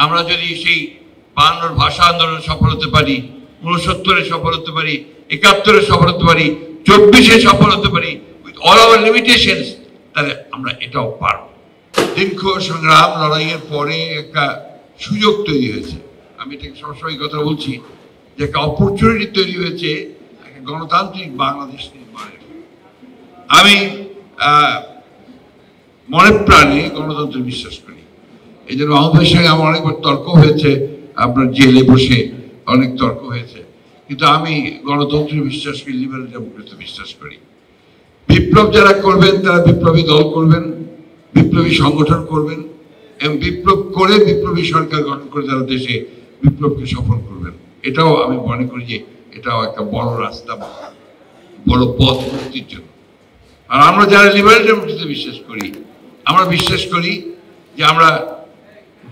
আমরা যদি সেই 52 ভাষা আন্দোলনে সফল হতে পারি, 69-এ সফল হতে পারি, 71-এ সফল হতে পারি, 24-এ সফল হতে পারি, উইথ অল আওয়ার লিমিটেশনস, তাহলে আমরা এটাও পারব। দীর্ঘ সংগ্রাম লড়াইয়ের পরে একটা সুযোগ তৈরি হয়েছে। আমি এটাকে সবসময় কথা বলছি যে একটা অপরচুনিটি তৈরি হয়েছে একটা গণতান্ত্রিক বাংলাদেশ নির্মাণের। আমি মনে প্রাণে গণতন্ত্রে বিশ্বাস করি। এই জন্য আমাদের সঙ্গে আমার অনেকবার তর্ক হয়েছে, আপনার জেলে বসে অনেক তর্ক হয়েছে, কিন্তু আমি গণতন্ত্রে বিশ্বাস করি, লিবারেল ডেমোক্রেসিতে বিশ্বাস করি। বিপ্লব যারা করবেন তারা বিপ্লবী দল করবেন, বিপ্লবী সংগঠন করবেন এবং বিপ্লব করে বিপ্লবী সরকার গঠন করে যারা দেশে বিপ্লবকে সফল করবেন। এটাও আমি মনে করি যে এটাও একটা বড় রাস্তা, বড় পথ মুক্তির জন্য। আর আমরা যারা লিবারেল ডেমোক্রেসিতে বিশ্বাস করি, আমরা বিশ্বাস করি যে আমরা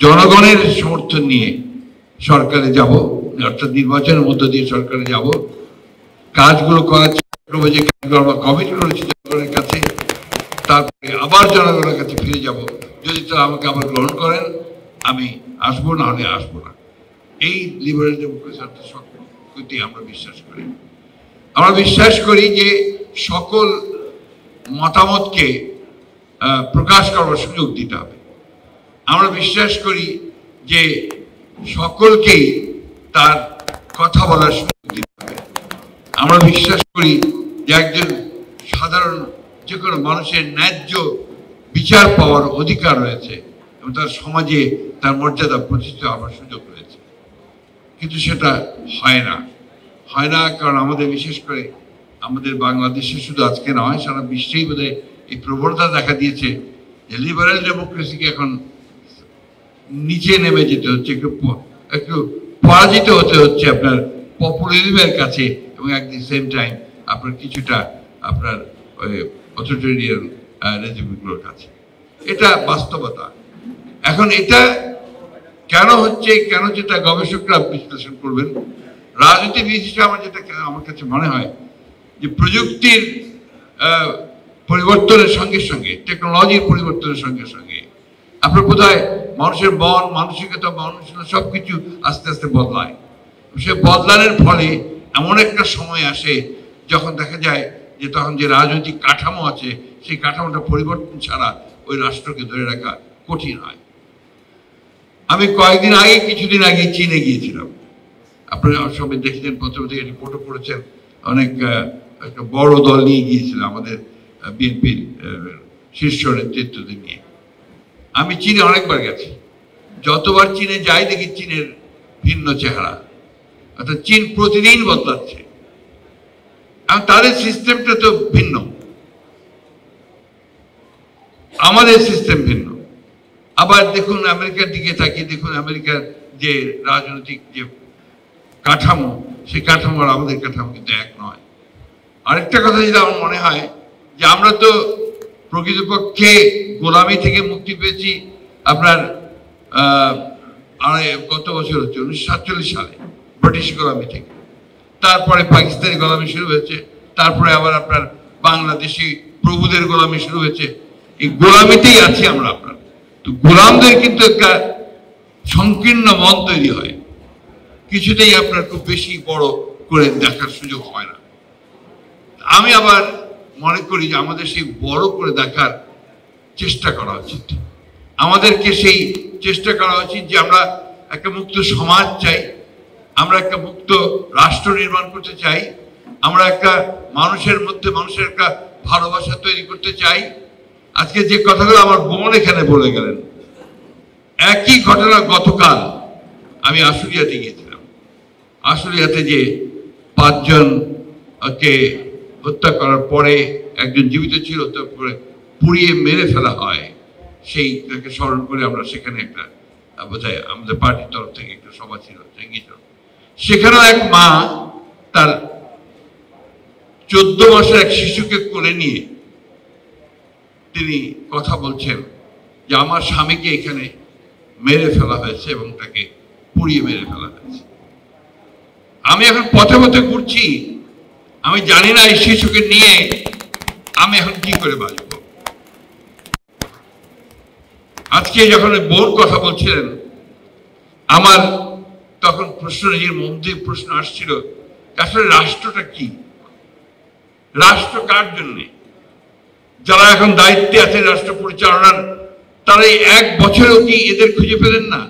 জনগণের সমর্থন নিয়ে সরকারে যাব, অর্থাৎ নির্বাচনের মধ্য দিয়ে সরকারে যাব, কাজগুলো করার চেষ্টা করবো যে কাজগুলো আমরা কমিট করেছি জনগণের কাছে, তারপরে আবার জনগণের কাছে ফিরে যাব। যদি তারা আমাকে আবার গ্রহণ করেন আমি আসবো, না হলে আসবো না। এই লিবারেল ডেমোক্রেসি শক্তি আমরা বিশ্বাস করি। আমরা বিশ্বাস করি যে সকল মতামতকে প্রকাশ করার সুযোগ দিতে হবে। আমরা বিশ্বাস করি যে সকলকেই তার কথা বলার সুযোগ দিতে হবে। আমরা বিশ্বাস করি যে একজন সাধারণ যে কোনো মানুষের ন্যায্য বিচার পাওয়ার অধিকার রয়েছে এবং তার সমাজে তার মর্যাদা প্রতিষ্ঠিত হওয়ার সুযোগ রয়েছে। কিন্তু সেটা হয় না, কারণ আমাদের বিশেষ করে আমাদের বাংলাদেশে শুধু আজকে নয়, সারা বিশ্বেই বোধহয় এই প্রবণতা দেখা দিয়েছে যে লিবারেল ডেমোক্রেসিকে এখন নিচে নেমে যেতে হচ্ছে, একটু পরাজিত হতে হচ্ছে আপনার পপুলারিজমের কাছে এবং অ্যাট দি সেম টাইম আপনার কিছুটা আপনার ওই অথরিটেরিয়ান রেজিমগুলোর কাছে। এটা বাস্তবতা। এখন এটা কেন হচ্ছে, কেন যেটা গবেষকরা বিশ্লেষণ করবেন। রাজনীতিবিদ হিসেবে আমার কাছে মনে হয় যে প্রযুক্তির পরিবর্তনের সঙ্গে সঙ্গে, টেকনোলজির পরিবর্তনের সঙ্গে সঙ্গে আপনার বোধহয় মানুষের মন মানসিকতা সবকিছু আস্তে আস্তে বদলায়। সে বদলানোর ফলে এমন একটা সময় আসে যখন দেখা যায় যে তখন যে রাজনৈতিক কাঠামো আছে সেই কাঠামোটা পরিবর্তন ছাড়া ওই রাষ্ট্রকে ধরে রাখা কঠিন হয়। আমি কিছুদিন আগে চীনে গিয়েছিলাম। আপনারা সবাই দেখেছেন, পত্রপত্রিকা রিপোর্টও পড়েছেন, অনেক একটা বড় দল নিয়ে গিয়েছিলাম আমাদের বিএনপির শীর্ষ নেতৃত্বদের নিয়ে। আমি চীনে অনেকবার গেছি, যতবার চীনে যাই দেখি চীনের ভিন্ন চেহারা, অর্থাৎ চীন প্রতিদিন বদলাচ্ছে। তাদের সিস্টেমটা তো ভিন্ন, আমাদের সিস্টেম ভিন্ন। আবার দেখুন আমেরিকার দিকে তাকিয়ে দেখুন, আমেরিকার যে রাজনৈতিক যে কাঠামো, সেই কাঠামো আর আমাদের কাঠামো কিন্তু এক নয়। আরেকটা কথা যেটা আমার মনে হয় যে আমরা তো প্রকৃতপক্ষে গোলামি থেকে মুক্তি পেয়েছি আপনার কত বছর হচ্ছে, 1947 সালে ব্রিটিশ গোলামি থেকে। তারপরে পাকিস্তানি গোলামি শুরু হয়েছে, তারপরে আবার আপনার বাংলাদেশি প্রভুদের গোলামি শুরু হয়েছে। এই গোলামিতেই আছি আমরা আপনার। তো গোলামদের কিন্তু একটা সংকীর্ণ মন তৈরি হয়, কিছুতেই আপনার খুব বেশি বড় করে দেখার সুযোগ হয় না। আমি আবার মনে করি যে আমাদের সেই বড় করে দেখার চেষ্টা করা উচিত। আমাদেরকে সেই চেষ্টা করা উচিত যে আমরা একটা মুক্ত সমাজ চাই, আমরা একটা মুক্ত রাষ্ট্র নির্মাণ করতে চাই, আমরা একটা মানুষের মধ্যে মানুষের একটা ভালোবাসা তৈরি করতে চাই। আজকে যে কথাগুলো আমার বোন এখানে বলে গেলেন, একই ঘটনা গতকাল আমি আশুলিয়াতে গিয়েছিলাম। আশুলিয়াতে যে 5 জনকে হত্যা করার পরে একজন জীবিত ছিল, তারপরে পুড়িয়ে মেরে ফেলা হয়, সেইটাকে স্মরণ করে আমরা সেখানে একটা বোধহয় আমাদের পার্টির তরফ থেকে একটা সভা ছিল, সেখানেও এক মা তার 14 মাসের এক শিশুকে কোলে নিয়ে তিনি কথা বলছেন যে আমার স্বামীকে এখানে মেরে ফেলা হয়েছে এবং তাকে পুড়িয়ে মেরে ফেলা হয়েছে। আমি এখন পথে পথে ঘুরছি, আমি জানি না এই শিশুকে নিয়ে আমি এখন কি করে বাঁচব। আজকে যখন বোন কথা বলছিলেন, আমার তখন প্রশ্ন, নিজের মধ্যে প্রশ্ন আসছিল, আসলে রাষ্ট্রটা কি, রাষ্ট্র কার জন্যে? যারা এখন দায়িত্বে আছে রাষ্ট্র পরিচালনার, তারা এই 1 বছরেও কি এদের খুঁজে পেলেন না?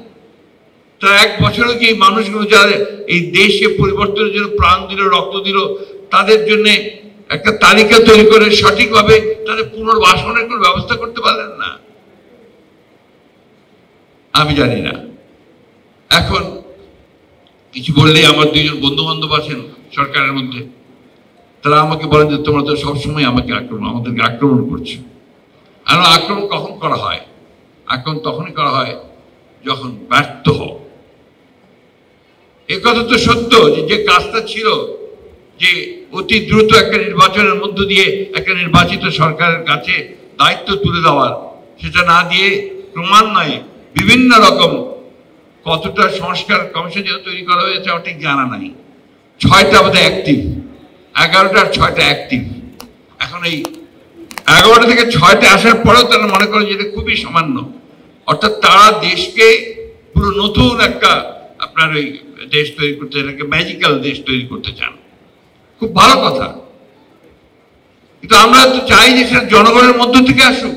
তারা 1 বছরেও কি এই মানুষগুলো যারা এই দেশকে পরিবর্তনের জন্য প্রাণ দিল, রক্ত দিল, তাদের জন্য একটা তালিকা তৈরি করে সঠিকভাবে তাদের পুনর্বাসনের কোনো ব্যবস্থা করতে পারলেন না? আমি জানি না। এখন কিছু বললেই আমার 2জন বন্ধু বান্ধব আছেন সরকারের মধ্যে, তারা আমাকে বলেন যে তোমরা তো সবসময় আমাদেরকে আক্রমণ করছো। আর আক্রমণ কখন করা হয়? আক্রমণ তখনই করা হয় যখন ব্যর্থ হও। এ কথা তো সত্য যে কাজটা ছিল যে অতি দ্রুত একটা নির্বাচনের মধ্য দিয়ে একটা নির্বাচিত সরকারের কাছে দায়িত্ব তুলে দেওয়ার, সেটা না দিয়ে ক্রমান্বয়ে বিভিন্ন রকম কতটা সংস্কার কমিশন যেটা তৈরি করা হয়েছে আমার ঠিক জানা নাই। 6টা বোধহয় অ্যাক্টিভ, 11টার 6টা অ্যাক্টিভ। এখন এই 11টা থেকে 6টা আসার পরেও তারা মনে করেন যে এটা খুবই সামান্য। অর্থাৎ তারা দেশকে পুরো নতুন একটা আপনার ওই দেশ তৈরি করতে, এটাকে ম্যাজিক্যাল দেশ তৈরি করতে চান। খুব ভালো কথা, কিন্তু আমরা তো চাই যে সেটা জনগণের মধ্য থেকে আসুক।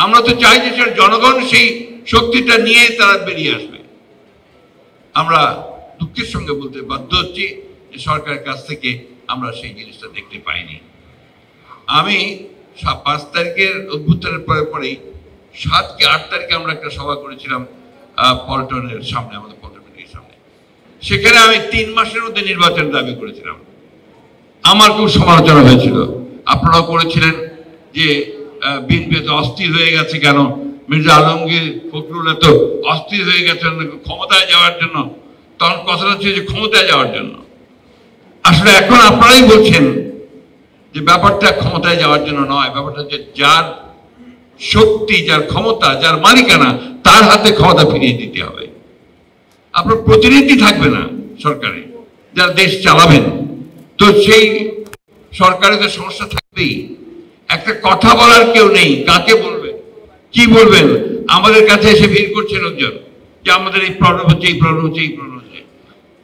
আমরা তো চাই যে সেটা জনগণ সেই শক্তিটা নিয়ে তারা বেরিয়ে আসবে। আমরা দুঃখের সঙ্গে বলতে বাধ্য হচ্ছি যে সরকারের কাছ থেকে আমরা সেই জিনিসটা দেখতে পাইনি। আমি 5 তারিখের অভ্যুত্থানের পরেই 7 কি 8 তারিখে আমরা একটা সভা করেছিলাম পল্টনের সামনে, আমাদের পল্টন মিটিংয়ের সামনে। সেখানে আমি 3 মাসের মধ্যে নির্বাচন দাবি করেছিলাম। আমার খুব সমালোচনা হয়েছিল, আপনারাও করেছিলেন যে বিএনপি এত অস্থির হয়ে গেছে কেন, মির্জা আলমগীর, ফখরুল এত অস্থির হয়ে গেছে ক্ষমতায় যাওয়ার জন্য। তখন কথাটা হচ্ছে যে ক্ষমতায় যাওয়ার জন্য। আসলে এখন আপনারাই বলছেন যে ব্যাপারটা ক্ষমতায় যাওয়ার জন্য নয়, ব্যাপারটা হচ্ছে যার শক্তি, যার ক্ষমতা, যার মালিকানা, তার হাতে ক্ষমতা ফিরিয়ে দিতে হবে। আপনার প্রতিনিধি থাকবে না সরকারে যারা দেশ চালাবেন, তো সেই সরকারের তো সমস্যা থাকবেই। একটা কথা বলার কেউ নেই, কাকে বলবে, কি বলবেন? আমাদের কাছে এসে ভিড় করছে লোকজন যে আমাদের এই প্রবলেম হচ্ছে, এই প্রবলেম হচ্ছে, এই প্রবলেম হচ্ছে।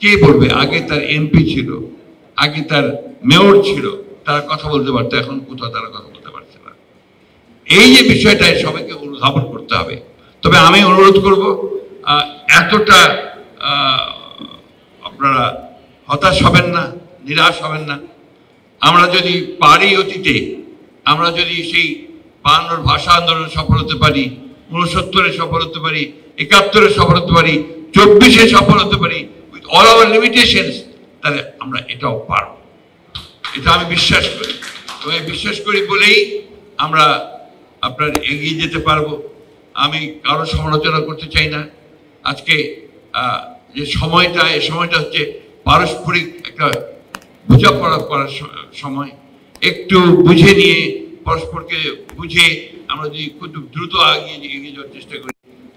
কে বলবে? আগে তার এমপি ছিল, আগে তার মেয়র ছিল, তারা কথা বলতে পারতো, এখন কোথাও তারা কথা বলতে পারছে না। এই যে বিষয়টা সবাইকে অনুধাবন করতে হবে। তবে আমি অনুরোধ করব, এতটা আপনারা হতাশ হবেন না, নিরাশ হবেন না। আমরা যদি পারি অতীতে, আমরা যদি সেই 52 ভাষা আন্দোলনে সফল হতে পারি, 69-এ সফল হতে পারি, 71-এ সফল হতে পারি, 24-এ সফল হতে পারি, উইথ অল আওয়ার লিমিটেশনস, তাহলে আমরা এটাও পারব। এটা আমি বিশ্বাস করি। তো এই বিশ্বাস করি বলেই আমরা আপনার এগিয়ে যেতে পারবো। আমি কারো সমালোচনা করতে চাই না। আজকে যে সময়টা, এই সময়টা হচ্ছে পারস্পরিক একটা বোঝাপড়া করার সময়। একটু বুঝে নিয়ে, পরস্পরকে বুঝে আমরা যদি খুব দ্রুত এগিয়ে যাওয়ার চেষ্টা করি,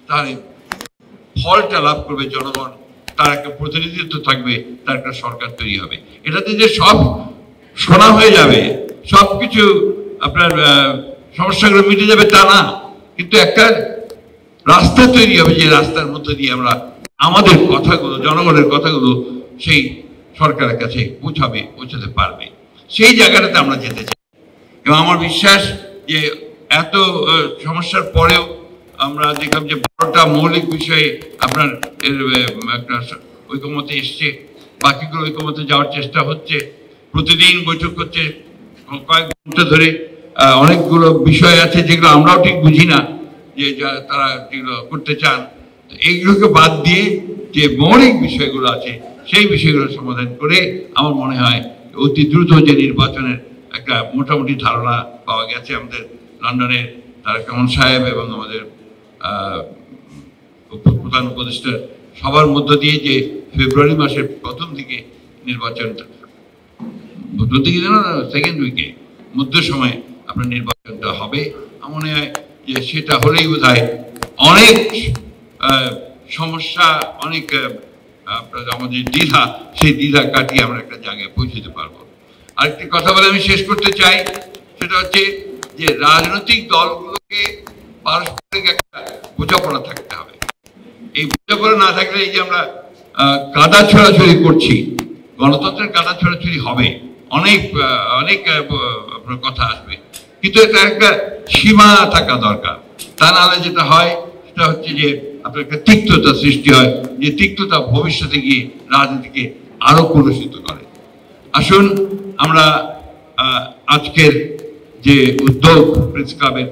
তাহলে ফলটা লাভ করবে জনগণ, তার একটা প্রতিনিধিত্ব থাকবে, তার একটা সরকার তৈরি হবে। এটাতে যে সব শোনা হয়ে যাবে, সবকিছু আপনার সমস্যাগুলো মিটে যাবে তা না, কিন্তু একটা রাস্তা তৈরি হবে, যে রাস্তার মধ্যে দিয়ে আমরা আমাদের কথাগুলো, জনগণের কথাগুলো সেই সরকারের কাছে পৌঁছাতে পারবে। সেই জায়গাটাতে আমরা যেতে চাই। এবং আমার বিশ্বাস যে এত সমস্যার পরেও আমরা দেখলাম যে 12টা মৌলিক বিষয়ে আপনার একটা ঐকমত্যে এসছে, বাকিগুলো ঐকমত্যে যাওয়ার চেষ্টা হচ্ছে। প্রতিদিন বৈঠক হচ্ছে, কয়েক ঘন্টা ধরে। অনেকগুলো বিষয় আছে যেগুলো আমরাও ঠিক বুঝি না, যে তারা যেগুলো করতে চান। তো এইগুলোকে বাদ দিয়ে যে মৌলিক বিষয়গুলো আছে, সেই বিষয়গুলো সমাধান করে আমার মনে হয় অতি দ্রুত যে নির্বাচনের একটা মোটামুটি ধারণা পাওয়া গেছে আমাদের লন্ডনের তারেক রহমান সাহেব এবং আমাদের প্রধান উপদেষ্টা সবার মধ্য দিয়ে, যে ফেব্রুয়ারি মাসের প্রথম দিকে নির্বাচনটা, প্রথম দিকে না, সেকেন্ড উইকে মধ্য সময় আপনার নির্বাচনটা হবে। আমার মনে হয় যে সেটা হলেই বোধহয় অনেক সমস্যা, অনেক আপনার আমাদের দ্বিধা, সেই দ্বিধা কাটিয়ে আমরা একটা জায়গায় পৌঁছতে পারবো। আরেকটি কথা বলে আমি শেষ করতে চাই, সেটা হচ্ছে যে রাজনৈতিক দলগুলোকে পারস্পরিক একটা বোঝাপড়া থাকতে হবে। এই বোঝাপড়া না থাকলে এই যে আমরা কাদা ছড়াছড়ি করছি, গণতন্ত্রের কাদা ছড়াছড়ি হবে, অনেক অনেক কথা আসবে, কিন্তু এটা একটা সীমা থাকা দরকার। তা নাহলে যেটা হয় সেটা হচ্ছে যে আপনার একটা তিক্ততা সৃষ্টি হয়, যে তিক্ততা ভবিষ্যতে গিয়ে রাজনীতিকে আরো কলুষিত করে। আসুন আমরা আজকের যে উদ্যোগ প্রেস ক্লাবের,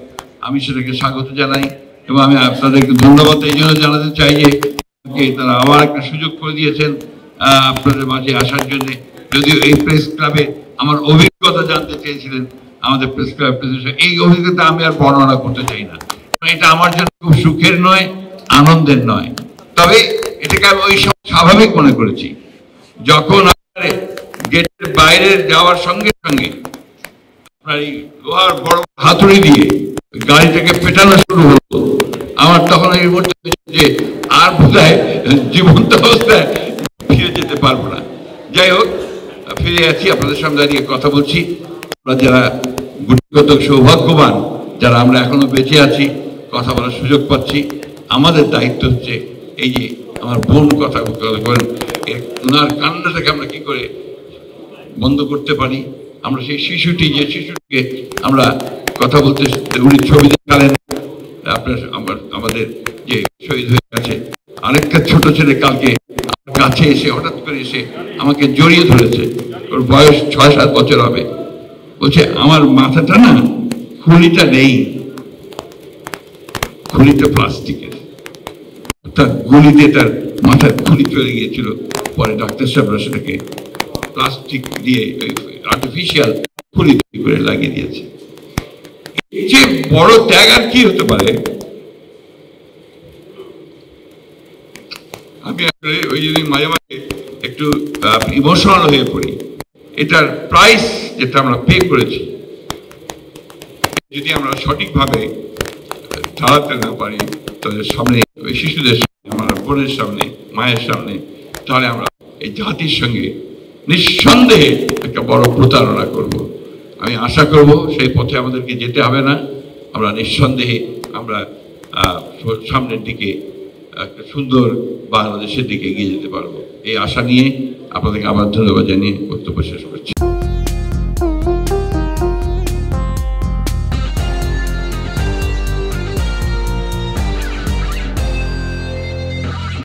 আমি সেটাকে স্বাগত জানাই এবং আমি আপনাদেরকে ধন্যবাদ এই জন্য জানাতে চাই যে তারা আবার একটা সুযোগ করে দিয়েছেন আপনাদের মাঝে আসার জন্য। যদিও এই প্রেস ক্লাবে আমার অভিজ্ঞতা জানতে চেয়েছিলেন আমাদের প্রেস ক্লাব প্রেসিডেন্ট, এই অভিজ্ঞতা আমি আর বর্ণনা করতে চাই না, এটা আমার জন্য খুব সুখের নয়, আনন্দের নয়। তবে এটাকে আমি ওই স্বাভাবিক মনে করেছি যখন গেটের বাইরে যাওয়ার সঙ্গে সঙ্গে আপনার এই লোহার বড় হাতুড়ি দিয়ে গাড়িটাকে পেটানো শুরু হলো। আমার তখন এই মুহূর্তে যে আর বোধহয় জীবন্ত অবস্থায় ফিরে যেতে পারবো না। যাই হোক, ফিরে আছি, আপনাদের সামনে দাঁড়িয়ে কথা বলছি। আমরা যারা গুটিগত সৌভাগ্যবান, যারা আমরা এখনো বেঁচে আছি, কথা বলার সুযোগ পাচ্ছি, আমাদের দায়িত্ব হচ্ছে এই যে আমার বোন কথা বলেন, ওনার কান্নাটাকে আমরা কি করে বন্ধ করতে পারি। আমরা সেই শিশুটি, যে শিশুটিকে আমরা কথা বলতে, উনি ছবি দেখালেন আপনার আমাদের যে শহীদ হয়ে গেছে, আরেকটা ছোট ছেলে কালকে কাছে এসে হঠাৎ করে এসে আমাকে জড়িয়ে ধরেছে, ওর বয়স 6-7 বছর হবে, বলছে আমার মাথাটা না, খুলিটা নেই, খুলিটা প্লাস্টিকের, তার গুলিতে তার মাথার খুলি চলে গিয়েছিল। পরে ডাক্তার সাহেবরা সেটাকে প্লাস্টিক দিয়ে আর্টিফিশিয়াল খুলি করে লাগিয়ে দিয়েছে। যে বড় ত্যাগ আর কি হতে পারে। আমি আসলে ওই জন্য মাঝে মাঝে একটু ইমোশনাল হয়ে পড়ি। এটার প্রাইস যেটা আমরা পে করেছি, যদি আমরা সঠিকভাবে দাঁড়াতে না পারি তাদের সামনে, ওই শিশুদের সামনে, আমার বোনের সামনে, মায়ের সামনে, তাহলে আমরা এই জাতির সঙ্গে নিঃসন্দেহে একটা বড় প্রতারণা করব। আমি আশা করব সেই পথে আমাদেরকে যেতে হবে না, আমরা নিঃসন্দেহে আমরা সামনের দিকে একটা সুন্দর বাংলাদেশের দিকে এগিয়ে যেতে পারবো। এই আশা নিয়ে আপনাদেরকে আবার ধন্যবাদ জানিয়ে বক্তব্য শেষ করছি।